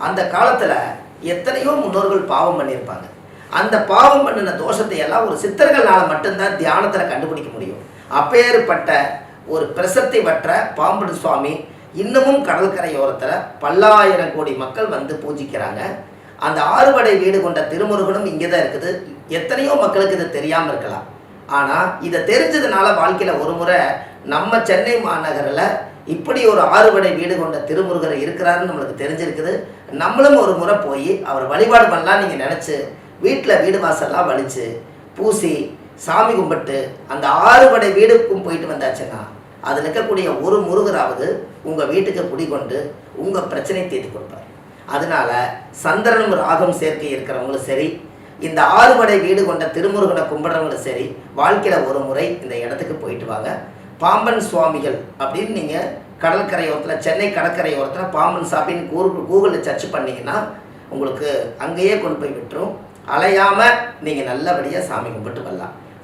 அந்த காலத்தில் எத்தனையோ முன்னோர்கள் பாவம் பண்ணியிருப்பாங்க. அந்த பாவம் பண்ணின தோஷத்தை எல்லாம் ஒரு சித்தர்களால் மட்டும்தான் தியானத்தில் கண்டுபிடிக்க முடியும். அப்பேற்பட்ட ஒரு பிரசத்தி வற்ற பாம்பன் சுவாமி இன்னமும் கடற்கரையோரத்தில் பல்லாயிரம் கோடி மக்கள் வந்து பூஜிக்கிறாங்க. அந்த ஆறுபடை வீடு கொண்ட திருமுருகனும் இங்கே தான் இருக்குது. எத்தனையோ மக்களுக்கு இது தெரியாமல் இருக்கலாம். ஆனால் இதை தெரிஞ்சதுனால வாழ்க்கையில் ஒரு முறை நம்ம சென்னை மாநகரில் இப்படி ஒரு ஆறுபடை வீடு கொண்ட திருமுருகர் இருக்கிறாருன்னு நம்மளுக்கு தெரிஞ்சிருக்குது. நம்மளும் ஒரு முறை போய் அவர் வழிபாடு பண்ணலாம் நீங்கள் நினச்சி வீட்டில் வீடு வாசல்லாம் வலிச்சு பூசி சாமி கும்பிட்டு அந்த ஆறுபடை வீடுக்கும் போயிட்டு வந்தாச்சுன்னா அதில் இருக்கக்கூடிய ஒரு முருகராவது உங்கள் வீட்டுக்கு குடிக்கொண்டு உங்கள் பிரச்சனை தீர்த்து கொடுப்பார். அதனால சந்திரனும் ராகம் சேர்க்கை இருக்கிறவங்களும் சரி, இந்த ஆறுபடை வீடு கொண்ட திருமுருகனை கும்பிட்றவங்களும் சரி, வாழ்க்கையில் ஒரு முறை இந்த இடத்துக்கு போயிட்டு வாங்க. பாம்பன் சுவாமிகள் அப்படின்னு நீங்கள் கடற்கரையோரத்தில், சென்னை கடற்கரையோரத்தில் பாம்பன் சாப்பின்னு கூகுளில் சர்ச் பண்ணிங்கன்னா உங்களுக்கு அங்கேயே கொண்டு போய் விட்டுரும். அலையாமல் நீங்கள் நல்லபடியாக சாமி கும்பிட்டு வரலாம்.